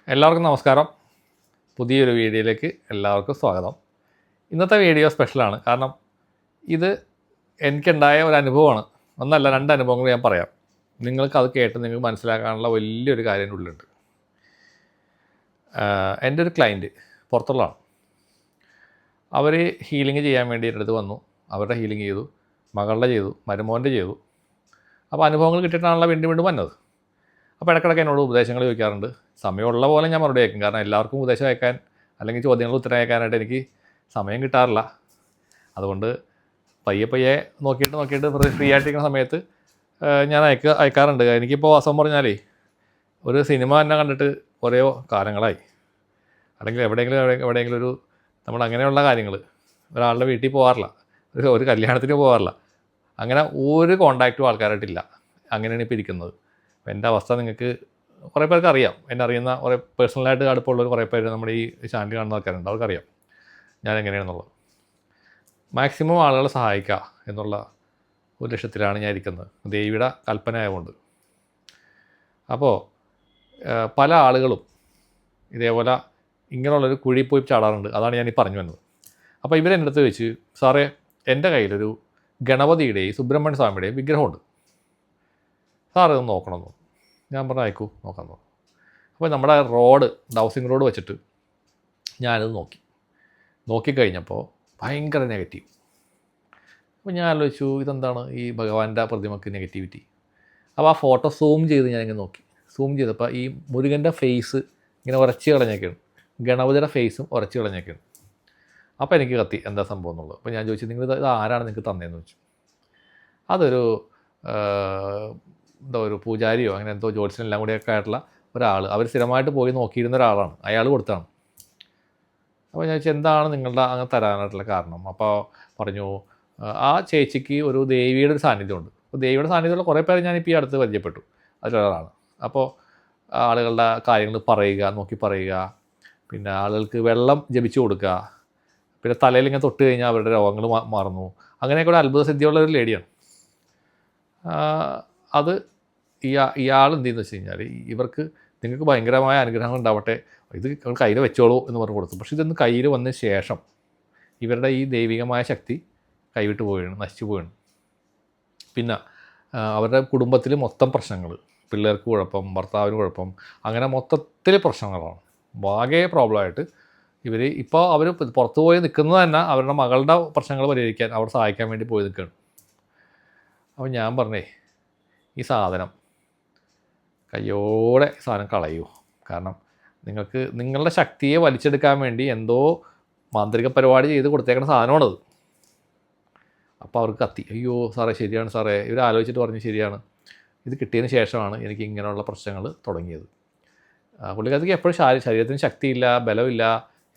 എല്ലാവർക്കും നമസ്കാരം. പുതിയൊരു വീഡിയോയിലേക്ക് എല്ലാവർക്കും സ്വാഗതം. ഇന്നത്തെ വീഡിയോ സ്പെഷ്യലാണ്. കാരണം ഇത് എനിക്കുണ്ടായ ഒരു അനുഭവമാണ്. ഒന്നല്ല, രണ്ട് അനുഭവങ്ങൾ ഞാൻ പറയാം. നിങ്ങൾക്കത് കേട്ട് നിങ്ങൾക്ക് മനസ്സിലാക്കാനുള്ള വലിയൊരു കാര്യം എൻ്റെ ഉള്ളിലുണ്ട്. എൻ്റെ ഒരു ക്ലയൻറ്റ് പുറത്തുള്ളതാണ്. അവർ ഹീലിംഗ് ചെയ്യാൻ വേണ്ടി എൻ്റെ അടുത്ത് വന്നു. അവരുടെ ഹീലിംഗ് ചെയ്തു, മകളുടെ ചെയ്തു, മരുമോൻ്റെ ചെയ്തു. അപ്പോൾ അനുഭവങ്ങൾ കിട്ടിയിട്ടാണല്ലോ വീണ്ടും വീണ്ടും വന്നത്. അപ്പോൾ ഇടയ്ക്കിടയ്ക്ക് എന്നോട് ഉപദേശങ്ങൾ ചോദിക്കാറുണ്ട്. സമയമുള്ള പോലെ ഞാൻ മറുപടി അയക്കും. കാരണം എല്ലാവർക്കും ഉപദേശം അയക്കാൻ അല്ലെങ്കിൽ ചോദ്യങ്ങൾ ഉത്തരം അയക്കാനായിട്ട് എനിക്ക് സമയം കിട്ടാറില്ല. അതുകൊണ്ട് പയ്യെ നോക്കിയിട്ട് ഫ്രീ ആയിട്ടിരിക്കുന്ന സമയത്ത് ഞാൻ അയക്കാറുണ്ട്. എനിക്കിപ്പോൾ വാസം പറഞ്ഞാലേ ഒരു സിനിമ തന്നെ കണ്ടിട്ട് കുറേ കാലങ്ങളായി. അല്ലെങ്കിൽ എവിടെയെങ്കിലും ഒരു നമ്മൾ അങ്ങനെയുള്ള കാര്യങ്ങൾ ഒരാളുടെ വീട്ടിൽ പോകാറില്ല, ഒരു കല്യാണത്തിന് പോകാറില്ല. അങ്ങനെ ഒരു കോണ്ടാക്റ്റും ആൾക്കാരായിട്ടില്ല. അങ്ങനെയാണ് ഇപ്പോൾ ഇരിക്കുന്നത്. അപ്പോൾ എൻ്റെ അവസ്ഥ നിങ്ങൾക്ക് കുറേ പേർക്ക് അറിയാം. എന്നെ അറിയുന്ന കുറേ പേഴ്സണലായിട്ട് അടുപ്പമുള്ളവർ കുറേ പേര് നമ്മുടെ ഈ ചാനൽ കാണുന്ന ആൾക്കാരുണ്ട്. അവർക്കറിയാം ഞാൻ എങ്ങനെയാണെന്നുള്ളത്. മാക്സിമം ആളുകളെ സഹായിക്കുക എന്നുള്ള ഒരു ലക്ഷ്യത്തിലാണ് ഞാൻ ഇരിക്കുന്നത്, ദേവിയുടെ കൽപ്പന ആയതുകൊണ്ട്. അപ്പോൾ പല ആളുകളും ഇതേപോലെ ഇങ്ങനെയുള്ളൊരു കുഴി പോയി ചാടാറുണ്ട്. അതാണ് ഞാൻ ഈ പറഞ്ഞു വന്നത്. അപ്പോൾ ഇവരെൻ്റെ അടുത്ത് വെച്ച്, സാറേ എൻ്റെ കയ്യിലൊരു ഗണപതിയുടെയും സുബ്രഹ്മണ്യ സ്വാമിയുടെയും വിഗ്രഹമുണ്ട്, സാറ് ഇതൊന്ന് നോക്കണമെന്ന്. ഞാൻ പറഞ്ഞു അയക്കൂ, നോക്കാൻ തോന്നും. അപ്പോൾ നമ്മുടെ ഹൗസിംഗ് റോഡ് വെച്ചിട്ട് ഞാനത് നോക്കിക്കഴിഞ്ഞപ്പോൾ ഭയങ്കര നെഗറ്റീവ്. അപ്പോൾ ഞാൻ ആലോചിച്ചു, ഇതെന്താണ് ഈ ഭഗവാന്റെ പ്രതിമക്ക് നെഗറ്റിവിറ്റി? അപ്പോൾ ആ ഫോട്ടോ സൂം ചെയ്ത് ഞാനിങ്ങനെ നോക്കി. സൂം ചെയ്തപ്പോൾ ഈ മുരുകൻ്റെ ഫേസ് ഇങ്ങനെ ഉരച്ച് കളഞ്ഞേക്കാണ്, ഗണപതിയുടെ ഫേസും ഉരച്ച് കളഞ്ഞേക്കാണ്. അപ്പോൾ എനിക്ക് കത്തി എന്താ സംഭവം എന്നുള്ളത്. അപ്പോൾ ഞാൻ ചോദിച്ചു, നിങ്ങൾ ഇത് ആരാണ് നിങ്ങൾക്ക് തന്നതെന്ന് വെച്ചു. അതൊരു ഒരു പൂജാരിയോ അങ്ങനെ എന്തോ ജ്യോത്സ്യനെല്ലാം കൂടിയൊക്കെ ആയിട്ടുള്ള ഒരാൾ, അവർ സ്ഥിരമായിട്ട് പോയി നോക്കിയിരുന്ന ഒരാളാണ്, അയാൾ കൊടുത്താണ്. അപ്പോൾ ഞാൻ ചോദിച്ചാൽ എന്താണ് നിങ്ങളുടെ അങ്ങനെ തരാനായിട്ടുള്ള കാരണം? അപ്പോൾ പറഞ്ഞു, ആ ചേച്ചിക്ക് ഒരു ദേവിയുടെ ഒരു സാന്നിധ്യമുണ്ട്. അപ്പോൾ ദേവിയുടെ സാന്നിധ്യമുള്ള കുറേ പേരെ ഞാനിപ്പോൾ ഈ അടുത്ത് പരിചയപ്പെട്ടു, അതിലൊരാളാണ്. അപ്പോൾ ആളുകളുടെ കാര്യങ്ങൾ നോക്കി പറയുക, പിന്നെ ആളുകൾക്ക് വെള്ളം ജപിച്ചു കൊടുക്കുക, പിന്നെ തലയിൽ ഇങ്ങനെ തൊട്ട് കഴിഞ്ഞാൽ അവരുടെ രോഗങ്ങൾ മാറുന്നു. അങ്ങനെയൊക്കെ ഒരു അത്ഭുത സിദ്ധിയുള്ള ഒരു ലേഡിയാണ്. അത് ഇയാൾ എന്ത് ചെയ്യുന്നത് വെച്ച് കഴിഞ്ഞാൽ, നിങ്ങൾക്ക് ഭയങ്കരമായ അനുഗ്രഹങ്ങൾ ഉണ്ടാവട്ടെ, ഇത് കയ്യിൽ വെച്ചോളൂ എന്ന് പറഞ്ഞു കൊടുത്തു. പക്ഷേ ഇതൊന്ന് കയ്യിൽ വന്നതിന് ശേഷം ഇവരുടെ ഈ ദൈവികമായ ശക്തി കൈവിട്ട് പോവുകയാണ്, നശിച്ചു പോവുകയാണ്. പിന്നെ അവരുടെ കുടുംബത്തിൽ മൊത്തം പ്രശ്നങ്ങൾ, പിള്ളേർക്ക് കുഴപ്പം, ഭർത്താവിന് കുഴപ്പം, അങ്ങനെ മൊത്തത്തിൽ പ്രശ്നങ്ങളാണ്. ആകെ പ്രോബ്ലമായിട്ട് ഇപ്പോൾ അവർ പുറത്തു പോയി നിൽക്കുന്നത് തന്നെ അവരുടെ മകളുടെ പ്രശ്നങ്ങൾ പരിഹരിക്കാൻ, അവർ സഹായിക്കാൻ വേണ്ടി പോയി നിൽക്കുകയാണ്. അപ്പോൾ ഞാൻ പറഞ്ഞേ, ഈ സാധനം കയ്യോടെ സാധനം കളയൂ. കാരണം നിങ്ങളുടെ ശക്തിയെ വലിച്ചെടുക്കാൻ വേണ്ടി എന്തോ മാന്ത്രിക പരിപാടി ചെയ്ത് കൊടുത്തേക്കുന്ന സാധനമാണത്. അപ്പോൾ അവർക്ക് കത്തി, അയ്യോ സാറേ ശരിയാണ് സാറേ, ഇവർ ആലോചിച്ചിട്ട് പറഞ്ഞു ശരിയാണ്, ഇത് കിട്ടിയതിന് ശേഷമാണ് എനിക്ക് ഇങ്ങനെയുള്ള പ്രശ്നങ്ങൾ തുടങ്ങിയത്. പുള്ളിക്കാർക്ക് എപ്പോഴും ശരീരത്തിന് ശക്തിയില്ല, ബലമില്ല,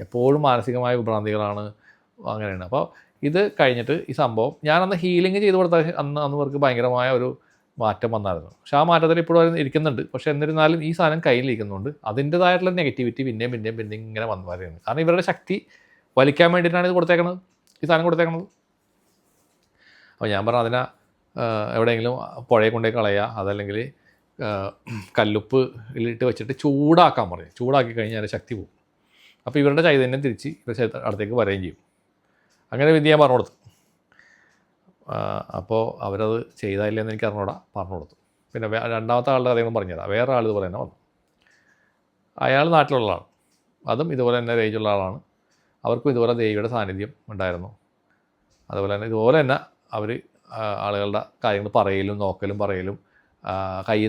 എപ്പോഴും മാനസികമായ വിഭ്രാന്തികളാണ്, അങ്ങനെയാണ്. അപ്പോൾ ഇത് കഴിഞ്ഞിട്ട് ഈ സംഭവം ഞാനന്ന് ഹീലിംഗ് ചെയ്ത് കൊടുത്ത അന്ന് അവർക്ക് ഭയങ്കരമായ ഒരു മാറ്റം വന്നായിരുന്നു. പക്ഷേ ആ മാറ്റത്തിൽ ഇപ്പോഴും ഇരിക്കുന്നുണ്ട്. പക്ഷേ എന്നിരുന്നാലും ഈ സാധനം കയ്യിലിരിക്കുന്നുണ്ട്, അതിൻ്റേതായിട്ടുള്ള നെഗറ്റിവിറ്റി പിന്നെയും ഇങ്ങനെ വന്നു വരികയാണ്. കാരണം ഇവരുടെ ശക്തി വലിക്കാൻ വേണ്ടിയിട്ടാണ് ഇത് കൊടുത്തേക്കണത്, ഈ സാധനം കൊടുത്തേക്കണത്. അപ്പോൾ ഞാൻ പറഞ്ഞു, അതിനെ എവിടെയെങ്കിലും പുഴയെ കൊണ്ടേ കളയുക, അതല്ലെങ്കിൽ കല്ലുപ്പ് ഇട്ട് വെച്ചിട്ട് ചൂടാക്കാൻ പറയും. ചൂടാക്കി കഴിഞ്ഞാൽ അതിൻ്റെ ശക്തി പോകും. അപ്പോൾ ഇവരുടെ ചൈതന്യം തിരിച്ച് ഇവരുടെ അടുത്തേക്ക് വരികയും ചെയ്യും. അങ്ങനെ വിദ്യ ഞാൻ പറഞ്ഞു കൊടുത്തു. അപ്പോൾ അവരത് ചെയ്തായില്ലെന്ന് എനിക്ക് പറഞ്ഞു കൊടുത്തു. പിന്നെ രണ്ടാമത്തെ ആളുടെ കഥയൊന്നും പറഞ്ഞുതരാം. വേറെ ആൾ ഇതുപോലെ തന്നെ വന്നു. അയാൾ നാട്ടിലുള്ള ആളാണ്, അതും ഇതുപോലെ തന്നെ ഏജുള്ള ആളാണ്. അവർക്കും ഇതുപോലെ ദേവിയുടെ സാന്നിധ്യം ഉണ്ടായിരുന്നു. അതുപോലെ തന്നെ അവർ ആളുകളുടെ കാര്യങ്ങൾ നോക്കലും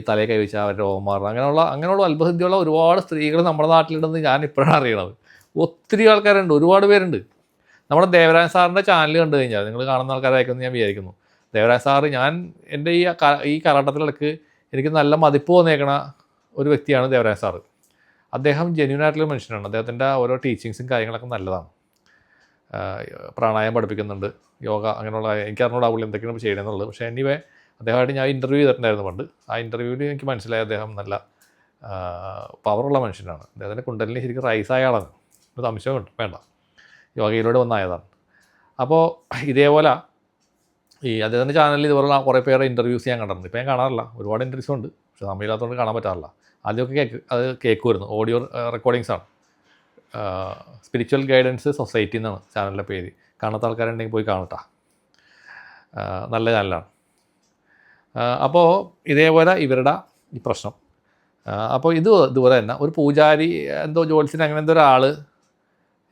തലയിൽ കൈവച്ചാൽ അവരുടെ രോഗം മാറണം, അങ്ങനെയുള്ള അത്ഭുതസിദ്ധിയുള്ള ഒരുപാട് സ്ത്രീകൾ നമ്മുടെ നാട്ടിലുണ്ടെന്ന് ഞാൻ ഇപ്പോഴാണ് അറിയണത്. ഒത്തിരി ആൾക്കാരുണ്ട്, ഒരുപാട് പേരുണ്ട്. നമ്മുടെ ദേവരാജൻ സാറിൻ്റെ ചാനൽ കണ്ടു കഴിഞ്ഞാൽ നിങ്ങൾ കാണുന്ന ആൾക്കാരായിരിക്കുമെന്ന് ഞാൻ വിചാരിക്കുന്നു. ദേവരാജൻ സാറ് എൻ്റെ ഈ കാലഘട്ടത്തിലിടക്ക് എനിക്ക് നല്ല മതിപ്പ് തോന്നിയേക്കണ ഒരു വ്യക്തിയാണ് ദേവരാജൻ സാറ്. അദ്ദേഹം ജെന്യൂനായിട്ടുള്ള മനുഷ്യനാണ്. അദ്ദേഹത്തിൻ്റെ ഓരോ ടീച്ചിങ്സും കാര്യങ്ങളൊക്കെ നല്ലതാണ്. പ്രാണായാമം പഠിപ്പിക്കുന്നുണ്ട്, യോഗ, അങ്ങനെയുള്ള എനിക്കറിഞ്ഞൂടാ പുള്ളി എന്തൊക്കെയാണ് ചെയ്യണമെന്നുള്ളത്. പക്ഷേ എനിവേ അദ്ദേഹമായിട്ട് ഞാൻ ഇൻ്റർവ്യൂ ചെയ്തിട്ടുണ്ടായിരുന്നു പണ്ട്. ആ ഇൻ്റർവ്യൂവിൽ എനിക്ക് മനസ്സിലായി അദ്ദേഹം നല്ല പവറുള്ള മനുഷ്യനാണ്. അദ്ദേഹത്തിൻ്റെ കുണ്ടലിനി ശരിക്കും റൈസായ ആളാണ്, ഒരു സംശയം വേണ്ട, യോഗയിലൂടെ വന്നായതാണ്. അപ്പോൾ ഇതേപോലെ ഈ അദ്ദേഹത്തിൻ്റെ ചാനലിൽ ഇതുപോലുള്ള കുറേ പേരെ ഇൻ്റർവ്യൂസ് ഞാൻ കണ്ടിട്ടുണ്ട്. ഇപ്പോൾ ഞാൻ കാണാറില്ല, ഒരുപാട് ഇൻ്റർവ്യൂസ് ഉണ്ട്, പക്ഷേ സമയമില്ലാത്തതുകൊണ്ട് കാണാൻ പറ്റാറില്ല. ആദ്യമൊക്കെ അത് കേൾക്കുമായിരുന്നു. ഓഡിയോ റെക്കോർഡിങ്സാണ്. സ്പിരിച്വൽ ഗൈഡൻസ് സൊസൈറ്റി എന്നാണ് ചാനലിൻ്റെ പേര്. കാണാത്ത ആൾക്കാരുണ്ടെങ്കിൽ പോയി കാണട്ടാ, നല്ല ചാനലാണ്. അപ്പോൾ ഇതേപോലെ ഇവരുടെ ഈ പ്രശ്നം. അപ്പോൾ ഇതുപോലെ തന്നെ ഒരു പൂജാരി എന്തോ ജോത്സ്യൻ അങ്ങനെ എന്തോ ഒരാൾ,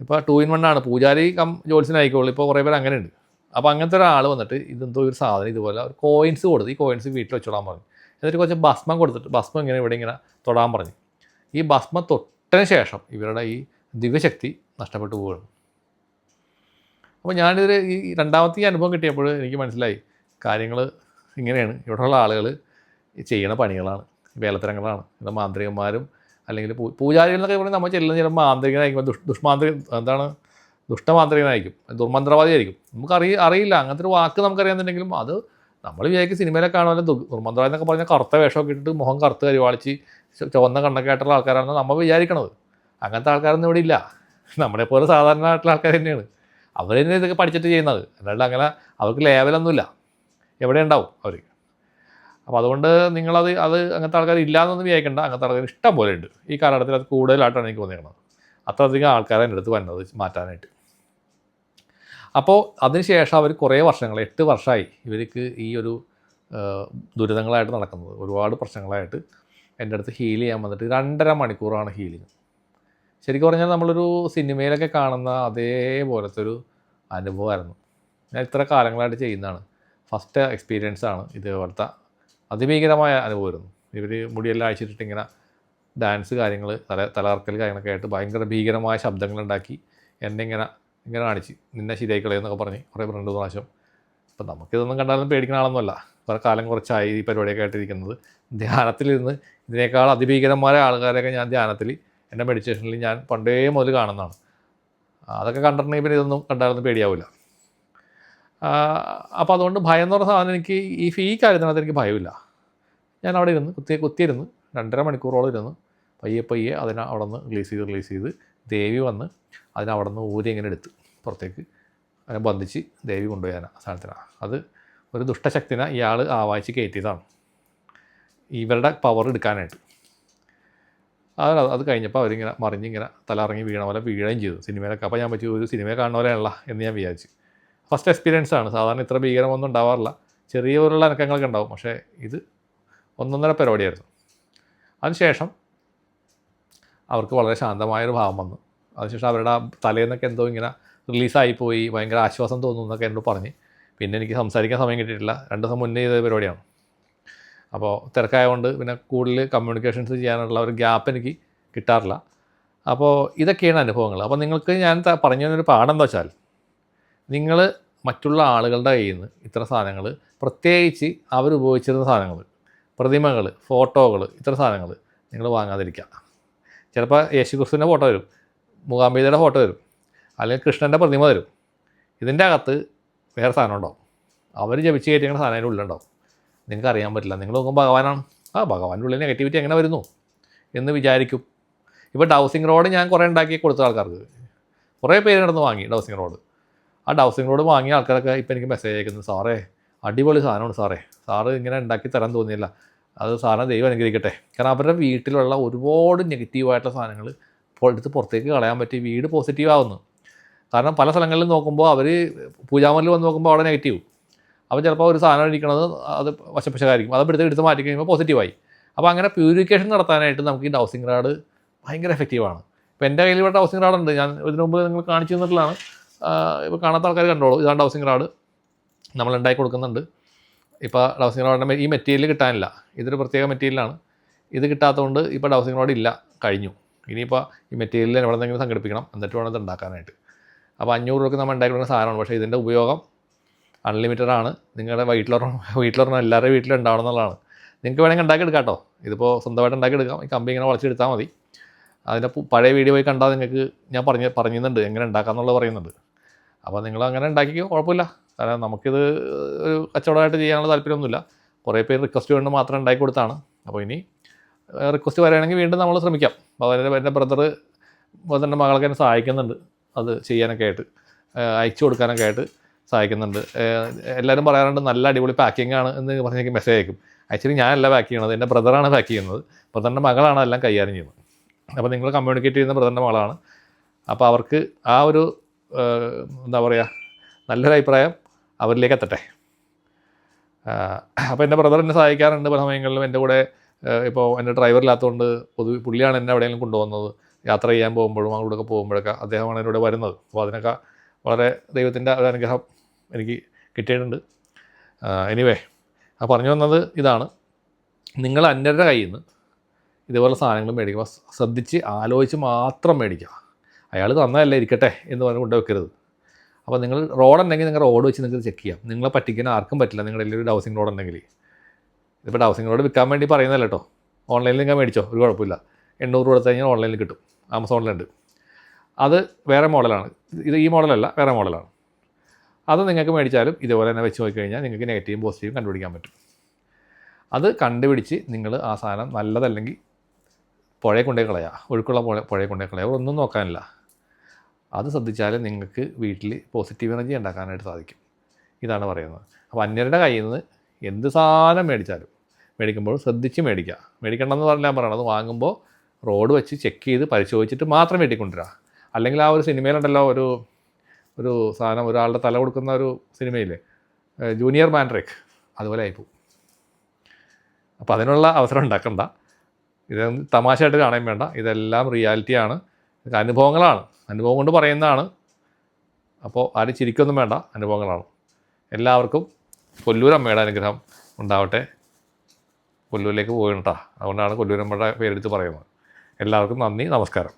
ഇപ്പോൾ 2 in 1 ആണ്, പൂജാരി കം ജോത്സ്യനായിക്കോളൂ, ഇപ്പോൾ കുറേ പേര് അങ്ങനെ ഉണ്ട്. അപ്പോൾ അങ്ങനത്തെ ഒരാൾ വന്നിട്ട് ഇതെന്തോ ഒരു സാധനം ഇതുപോലെ ഒരു കോയിൻസ് കൊടുത്ത്, ഈ കോയിൻസ് വീട്ടിൽ വെച്ചോളാൻ പറഞ്ഞു. എന്നിട്ട് കുറച്ച് ഭസ്മം കൊടുത്തിട്ട്, ഭസ്മം ഇങ്ങനെ ഇവിടെ ഇങ്ങനെ തൊടാൻ പറഞ്ഞു. ഈ ഭസ്മം തൊട്ടതിന് ശേഷം ഇവരുടെ ഈ ദിവ്യശക്തി നഷ്ടപ്പെട്ടു പോവുകയാണ്. അപ്പോൾ ഞാനിതിൽ ഈ രണ്ടാമത്തെ ഈ അനുഭവം കിട്ടിയപ്പോൾ എനിക്ക് മനസ്സിലായി കാര്യങ്ങൾ ഇങ്ങനെയാണ്. ഇവിടെയുള്ള ആളുകൾ ചെയ്യണ പണികളാണ്, വേലത്തരങ്ങളാണ്. ഇത് മാന്ത്രികന്മാരും അല്ലെങ്കിൽ പൂജാരികൾ എന്നൊക്കെ പറഞ്ഞാൽ നമ്മൾ ചെല്ലുന്ന ചിലപ്പോൾ മാന്ത്രികനായിരിക്കും, ദുഷ്ടമാന്ത്രികനായിരിക്കും, ദുർമന്ത്രവാദിയായിരിക്കും. അറിയില്ല അങ്ങനത്തെ ഒരു വാക്ക് നമുക്കറിയാമെന്നുണ്ടെങ്കിലും അത് നമ്മൾ വിചാരിക്കും സിനിമയിലൊക്കെ കാണുമല്ലോ. ദുർമന്ത്രവാദി എന്നൊക്കെ പറഞ്ഞാൽ കറുത്ത വേഷമൊക്കെ ഇട്ടിട്ട് മുഖം കറുത്ത് കരിവാളിച്ച് ചുവന്ന കണ്ണൊക്കെ ആയിട്ടുള്ള ആൾക്കാരാണെന്ന് നമ്മൾ വിചാരിക്കണത്. അങ്ങനത്തെ ആൾക്കാരൊന്നും ഇവിടെ ഇല്ല. നമ്മളെപ്പോലെ സാധാരണ ആയിട്ടുള്ള ആൾക്കാർ തന്നെയാണ്. അവർ തന്നെ ഇതൊക്കെ പഠിച്ചിട്ട് ചെയ്യുന്നത്. അല്ലാണ്ട് അങ്ങനെ അവർക്ക് ലേവലൊന്നുമില്ല, എവിടെ ഉണ്ടാവും അവർ. അപ്പോൾ അതുകൊണ്ട് നിങ്ങളത് അങ്ങനത്തെ ആൾക്കാർ ഇല്ലയെന്നൊന്നും വിചാരിക്കേണ്ട. അങ്ങനത്തെ ആൾക്കാർ ഇഷ്ടം പോലെ ഉണ്ട്. ഈ കാലഘട്ടത്തിൽ അത് കൂടുതലായിട്ടാണ് എനിക്ക് തോന്നിയിരുന്നത്. അത്രയധികം ആൾക്കാരെ എൻ്റെ അടുത്ത് വരുന്നത് മാറ്റാനായിട്ട്. അപ്പോൾ അതിനുശേഷം അവർ കുറേ വർഷങ്ങൾ, 8 വർഷമായി ഇവർക്ക് ഈ ഒരു ദുരിതങ്ങളായിട്ട് നടക്കുന്നത്. ഒരുപാട് പ്രശ്നങ്ങളായിട്ട് എൻ്റെ അടുത്ത് ഹീൽ ചെയ്യാൻ വന്നിട്ട് 2.5 മണിക്കൂറാണ് ഹീലിങ്. ശരിക്കും പറഞ്ഞാൽ നമ്മളൊരു സിനിമയിലൊക്കെ കാണുന്ന അതേപോലത്തെ ഒരു അനുഭവമായിരുന്നു. ഞാൻ ഇത്ര കാലങ്ങളായിട്ട് ചെയ്യുന്നതാണ്. ഫസ്റ്റ് എക്സ്പീരിയൻസാണ്. ഇതേപോലത്തെ അതിഭീകരമായ അനുഭവമായിരുന്നു. ഇവർ മുടിയെല്ലാം അഴിച്ചിട്ടിട്ട് ഇങ്ങനെ ഡാൻസ് കാര്യങ്ങൾ, തലകർക്കൽ കാര്യങ്ങളൊക്കെ ആയിട്ട് ഭയങ്കര ഭീകരമായ ശബ്ദങ്ങളുണ്ടാക്കി എന്നെ ഇങ്ങനെ കാണിച്ച് നിന്നെ ശരിയായിക്കളയെന്നൊക്കെ പറഞ്ഞ് കുറേ 2 പ്രാവശ്യം. അപ്പം നമുക്കിതൊന്നും കണ്ടാലും പേടിക്കുന്ന ആളൊന്നുമല്ല. കുറേ കാലം കുറച്ചായി ഈ പരിപാടിയൊക്കെ ആയിട്ടിരിക്കുന്നത്. ധ്യാനത്തിലിരുന്ന് ഇതിനേക്കാൾ അതിഭീകരമായ ആൾക്കാരെയൊക്കെ ഞാൻ ധ്യാനത്തിൽ എൻ്റെ മെഡിറ്റേഷനിൽ ഞാൻ പണ്ടേ മുതൽ കാണുന്നതാണ്. അതൊക്കെ കണ്ടിട്ടുണ്ടെങ്കിൽ പിന്നെ ഇതൊന്നും കണ്ടാലൊന്നും പേടിയാവില്ല. അപ്പോൾ അതുകൊണ്ട് ഭയം എന്ന് പറഞ്ഞ സാധനം എനിക്ക് ഈ കാര്യത്തിനകത്ത് എനിക്ക് ഭയമില്ല. ഞാൻ അവിടെ ഇരുന്ന് കുത്തിയിരുന്ന് 2.5 മണിക്കൂറോളം ഇരുന്ന് പയ്യെ അതിനെ അവിടെ നിന്ന് റിലീസ് ചെയ്ത് ദേവി വന്ന് അതിനവിടെ നിന്ന് ഊരി ഇങ്ങനെ എടുത്ത് പുറത്തേക്ക് അതിനെ ബന്ധിച്ച് ദേവി കൊണ്ടുപോയി ആ സാധനത്തിനാണ്. അത് ഒരു ദുഷ്ടശക്തിനെ ഇയാൾ ആവാഹിച്ച് കയറ്റിയതാണ് ഇവരുടെ പവർ എടുക്കാനായിട്ട്. അത് കഴിഞ്ഞപ്പോൾ അവരിങ്ങനെ മറിഞ്ഞിങ്ങനെ തലറങ്ങി വീണ പോലെ വീഴുകയും ചെയ്തു സിനിമയിലൊക്കെ. അപ്പോൾ ഞാൻ പറ്റി ഒരു സിനിമയെ കാണുന്ന പോലെയല്ല എന്ന് ഞാൻ വിചാരിച്ചു. ഫസ്റ്റ് എക്സ്പീരിയൻസാണ്. സാധാരണ ഇത്ര ഭീകരമൊന്നും ഉണ്ടാവാറില്ല. ചെറിയ പോലുള്ള അനക്കങ്ങളൊക്കെ ഉണ്ടാവും. പക്ഷേ ഇത് 1.5 പരിപാടിയായിരുന്നു. അതിനുശേഷം അവർക്ക് വളരെ ശാന്തമായൊരു ഭാവം വന്നു. അതിനുശേഷം അവരുടെ തലേന്നൊക്കെ എന്തോ ഇങ്ങനെ റിലീസായിപ്പോയി, ഭയങ്കര ആശ്വാസം തോന്നുന്നു എന്നൊക്കെ എന്നോട് പറഞ്ഞ്. പിന്നെ എനിക്ക് സംസാരിക്കാൻ സമയം കിട്ടിയിട്ടില്ല. 2 ദിവസം മുന്നേ ചെയ്ത പരിപാടിയാണ്. അപ്പോൾ തിരക്കായതുകൊണ്ട് പിന്നെ കൂടുതൽ കമ്മ്യൂണിക്കേഷൻസ് ചെയ്യാനുള്ള ഒരു ഗ്യാപ്പ് എനിക്ക് കിട്ടാറില്ല. അപ്പോൾ ഇതൊക്കെയാണ് അനുഭവങ്ങൾ. അപ്പോൾ നിങ്ങൾക്ക് ഞാൻ പറഞ്ഞു തന്നൊരു പാഠം എന്താ വെച്ചാൽ, നിങ്ങൾ മറ്റുള്ള ആളുകളുടെ കയ്യിൽ നിന്ന് ഇത്തരം സാധനങ്ങൾ, പ്രത്യേകിച്ച് അവരുപയോഗിച്ചിരുന്ന സാധനങ്ങൾ, പ്രതിമകൾ, ഫോട്ടോകൾ, ഇത്തരം സാധനങ്ങൾ നിങ്ങൾ വാങ്ങാതിരിക്കുക. ചിലപ്പോൾ യേശുക്രിസ്തുവിൻ്റെ ഫോട്ടോ വരും, മൂകാംബികയുടെ ഫോട്ടോ വരും, അല്ലെങ്കിൽ കൃഷ്ണൻ്റെ പ്രതിമ തരും. ഇതിൻ്റെ അകത്ത് വേറെ സാധനം ഉണ്ടാവും. അവർ ജപിച്ച് കയറ്റിയ സാധനം അതിൻ്റെ ഉള്ളിലുണ്ടാവും. നിങ്ങൾക്ക് അറിയാൻ പറ്റില്ല. നിങ്ങൾ നോക്കുമ്പോൾ ഭഗവാനാണ്. ഭഗവാൻ്റെ ഉള്ളിൽ നെഗറ്റിവിറ്റി എങ്ങനെ വരുന്നു എന്ന് വിചാരിക്കും. ഇപ്പോൾ ഡൗസിങ് റോഡ് ഞാൻ കുറേ ഉണ്ടാക്കി കൊടുത്ത ആൾക്കാർക്ക് കുറേ പേര് കിടന്ന് വാങ്ങി ഡൗസിങ് റോഡ്. ആ ഡൗസിങ് റോഡ് വാങ്ങിയ ആൾക്കാരൊക്കെ ഇപ്പോൾ എനിക്ക് മെസ്സേജ് അയക്കുന്നത്, സാറേ അടിപൊളി സാധനമാണ് സാറ് ഇങ്ങനെ ഉണ്ടാക്കി തരാൻ തോന്നിയില്ല, അത് സാറിനെ ദൈവം അനുഗ്രഹിക്കട്ടെ. കാരണം അവരുടെ വീട്ടിലുള്ള ഒരുപാട് നെഗറ്റീവായിട്ടുള്ള സാധനങ്ങൾ എടുത്ത് പുറത്തേക്ക് കളയാൻ പറ്റി. വീട് പോസിറ്റീവ് ആവുന്നു. കാരണം പല സ്ഥലങ്ങളിൽ നോക്കുമ്പോൾ അവർ പൂജാമലിൽ വന്ന് നോക്കുമ്പോൾ അവിടെ നെഗറ്റീവ്. അപ്പോൾ ചിലപ്പോൾ ഒരു സാധനം ഇരിക്കണത് അത് വശപ്പശകായിരിക്കും. അത് എടുത്ത് മാറ്റി കഴിയുമ്പോൾ പോസിറ്റീവായി. അപ്പോൾ അങ്ങനെ പ്യൂരിഫിക്കേഷൻ നടത്താനായിട്ട് നമുക്ക് ഈ ഡൗസിങ് റാഡ് ഭയങ്കര എഫക്റ്റീവാണ്. ഇപ്പോൾ എൻ്റെ കയ്യിൽ ഇവിടെ ഡൗസിങ് റാഡുണ്ട്. ഞാൻ ഇതിനു മുമ്പ് നിങ്ങൾ കാണിച്ചു തന്നിട്ടുള്ളതാണ്. ഇപ്പോൾ കാണാത്ത ആൾക്കാർ കണ്ടോളൂ. ഇതാണ് ഡൗസിങ് റാഡ്, നമ്മൾ ഉണ്ടാക്കി കൊടുക്കുന്നുണ്ട്. ഇപ്പോൾ ഡൗസിങ് റോഡിൻ്റെ ഈ മെറ്റീരിയൽ കിട്ടാനില്ല. ഇതൊരു പ്രത്യേക മെറ്റീരിയലാണ്. ഇത് കിട്ടാത്തതുകൊണ്ട് ഇപ്പോൾ ഡൗസിങ് റോഡ് ഇല്ല, കഴിഞ്ഞു. ഇനിയിപ്പോൾ ഈ മെറ്റീരിയൽ എവിടെ നിന്നെങ്കിലും സംഘടിപ്പിക്കണം, എന്നിട്ട് വേണം ഇത് ഉണ്ടാക്കാനായിട്ട്. അപ്പോൾ 500 രൂപയ്ക്ക് നമ്മൾ ഉണ്ടാക്കി കൊടുക്കുന്ന സാധനമാണ്. പക്ഷേ ഇതിൻ്റെ ഉപയോഗം അൺലിമിറ്റഡ് ആണ്. നിങ്ങളുടെ വീട്ടിലൊരെണ്ണം എല്ലാവരുടെ വീട്ടിലും ഉണ്ടാവണം എന്നുള്ളതാണ്. നിങ്ങൾക്ക് വേണമെങ്കിൽ ഉണ്ടാക്കിയെടുക്കാം കേട്ടോ. ഇതിപ്പോൾ സ്വന്തമായിട്ട് ഉണ്ടാക്കിയെടുക്കാം. ഈ കമ്പി ഇങ്ങനെ വളച്ചെടുത്താൽ മതി. അതിൻ്റെ പഴയ വീഡിയോ പോയി കണ്ടാൽ നിങ്ങൾക്ക് ഞാൻ പറയുന്നുണ്ട് എങ്ങനെ ഉണ്ടാക്കാമെന്നുള്ളത് പറയുന്നുണ്ട്. അപ്പോൾ നിങ്ങൾ അങ്ങനെ ഉണ്ടാക്കിക്കോ, കുഴപ്പമില്ല. കാരണം നമുക്കിത് ഒരു കച്ചവടമായിട്ട് ചെയ്യാനുള്ള താല്പര്യമൊന്നുമില്ല. കുറേ പേര് റിക്വസ്റ്റ് കൊണ്ട് മാത്രം ഉണ്ടാക്കി കൊടുത്താണ്. അപ്പോൾ ഇനി റിക്വസ്റ്റ് വരികയാണെങ്കിൽ വീണ്ടും നമ്മൾ ശ്രമിക്കാം. അപ്പോൾ അതായത് എൻ്റെ ബ്രദറിൻ്റെ മകളൊക്കെ എന്നെ സഹായിക്കുന്നുണ്ട് അത് ചെയ്യാനൊക്കെ ആയിട്ട്, അയച്ചു കൊടുക്കാനൊക്കെ ആയിട്ട് സഹായിക്കുന്നുണ്ട്. എല്ലാവരും പറയാറുണ്ട് നല്ല അടിപൊളി പാക്കിംഗ് ആണ് എന്ന് പറഞ്ഞ് എനിക്ക് മെസ്സേജ് അയക്കും. ആക്ച്വലി ഞാനല്ല പാക്ക് ചെയ്യണത്, എൻ്റെ ബ്രദറാണ് പാക്ക് ചെയ്യുന്നത്. ബ്രദറിൻ്റെ മകളാണ് എല്ലാം കൈകാര്യം ചെയ്യുന്നത്. അപ്പോൾ നിങ്ങൾ കമ്മ്യൂണിക്കേറ്റ് ചെയ്യുന്ന ബ്രദറിൻ്റെ മകളാണ്. അപ്പോൾ അവർക്ക് ആ ഒരു എന്താ പറയുക, നല്ലൊരു അഭിപ്രായം അവരിലേക്ക് എത്തട്ടെ. അപ്പോൾ എൻ്റെ ബ്രദർ എന്നെ സഹായിക്കാറുണ്ട് പല സമയങ്ങളിലും. എൻ്റെ കൂടെ ഇപ്പോൾ എൻ്റെ ഡ്രൈവറില്ലാത്തതുകൊണ്ട് പുള്ളിയാണ് എന്നെ എവിടെയെങ്കിലും കൊണ്ടുപോകുന്നത്. യാത്ര ചെയ്യാൻ പോകുമ്പോഴും അങ്ങോട്ടൊക്കെ പോകുമ്പോഴൊക്കെ അദ്ദേഹമാണ് എന്നോട് വരുന്നത്. അപ്പോൾ അതിനൊക്കെ വളരെ ദൈവത്തിൻ്റെ ഒരു അനുഗ്രഹം എനിക്ക് കിട്ടിയിട്ടുണ്ട്. എനിവേ, ആ പറഞ്ഞു വന്നത് ഇതാണ്, നിങ്ങൾ അന്യരുടെ കയ്യിൽ നിന്ന് ഇതുപോലെ സാധനങ്ങൾ മേടിക്കുമ്പോൾ ശ്രദ്ധിച്ച് ആലോചിച്ച് മാത്രം മേടിക്കുക. അയാൾ തന്നതല്ലേ ഇരിക്കട്ടെ എന്ന് പറഞ്ഞ് കൊണ്ടുവെക്കരുത്. അപ്പോൾ നിങ്ങൾ റോഡുണ്ടെങ്കിൽ നിങ്ങൾ റോഡ് വെച്ച് നിങ്ങൾക്ക് ചെക്ക് ചെയ്യാം. നിങ്ങളെ പറ്റിക്കാൻ ആർക്കും പറ്റില്ല. നിങ്ങളുടെ ഒരു ഡൗസിങ് റോഡ് ഉണ്ടെങ്കിൽ, ഇതിപ്പോൾ ഡൗസിങ് റോഡ് വിൽക്കാൻ വേണ്ടി പറയുന്നതല്ല കേട്ടോ. ഓൺലൈനിൽ നിങ്ങൾ മേടിച്ചോ, ഒരു കുഴപ്പമില്ല. 800 രൂപ കൊടുത്തു കഴിഞ്ഞാൽ ഓൺലൈനിൽ കിട്ടും, ആമസോണിലുണ്ട്. അത് വേറെ മോഡലാണ്, ഇത് ഈ മോഡലല്ല, വേറെ മോഡലാണ്. അത് നിങ്ങൾക്ക് മേടിച്ചാലും ഇതുപോലെ തന്നെ വെച്ച് നോക്കിക്കഴിഞ്ഞാൽ നിങ്ങൾക്ക് നെഗറ്റീവും പോസിറ്റീവും കണ്ടുപിടിക്കാൻ പറ്റും. അത് കണ്ടുപിടിച്ച് നിങ്ങൾ ആ സാധനം നല്ലതല്ലെങ്കിൽ പുഴയെ കൊണ്ടേ കളയുക, ഒഴുക്കുള്ള പുഴയെ കൊണ്ടേ കളയുക, ഒന്നും നോക്കാനില്ല. അത് ശ്രദ്ധിച്ചാൽ നിങ്ങൾക്ക് വീട്ടിൽ പോസിറ്റീവ് എനർജി ഉണ്ടാക്കാനായിട്ട് സാധിക്കും. ഇതാണ് പറയുന്നത്. അപ്പോൾ അന്യരുടെ കയ്യിൽ നിന്ന് എന്ത് സാധനം മേടിക്കുമ്പോൾ ശ്രദ്ധിച്ച് മേടിക്കുക. മേടിക്കണമെന്ന് പറഞ്ഞാൽ പറയണത്, വാങ്ങുമ്പോൾ റോഡ് വെച്ച് ചെക്ക് ചെയ്ത് പരിശോധിച്ചിട്ട് മാത്രം വീട്ടിക്കൊണ്ടുവരിക. അല്ലെങ്കിൽ ആ ഒരു സിനിമയിലുണ്ടല്ലോ, ഒരു സാധനം ഒരാളുടെ തല കൊടുക്കുന്ന ഒരു സിനിമയില്ലേ, ജൂനിയർ മാൻഡ്രേക്ക്, അതുപോലെ ആയിപ്പോവും. അപ്പോൾ അതിനുള്ള അവസരം ഉണ്ടാക്കണ്ട. ഇത് തമാശയായിട്ട് കാണാൻ വേണ്ട, ഇതെല്ലാം റിയാലിറ്റിയാണ്, ഇതൊക്കെ അനുഭവങ്ങളാണ്, അനുഭവം കൊണ്ട് പറയുന്നതാണ്. അപ്പോൾ ആരും ചിരിക്കൊന്നും വേണ്ട, അനുഭവങ്ങളാണ്. എല്ലാവർക്കും കൊല്ലൂരമ്മയുടെ അനുഗ്രഹം ഉണ്ടാവട്ടെ. കൊല്ലൂരിലേക്ക് പോയിട്ടാ, അതുകൊണ്ടാണ് കൊല്ലൂരമ്മയുടെ പേരെടുത്ത് പറയുന്നത്. എല്ലാവർക്കും നന്ദി, നമസ്കാരം.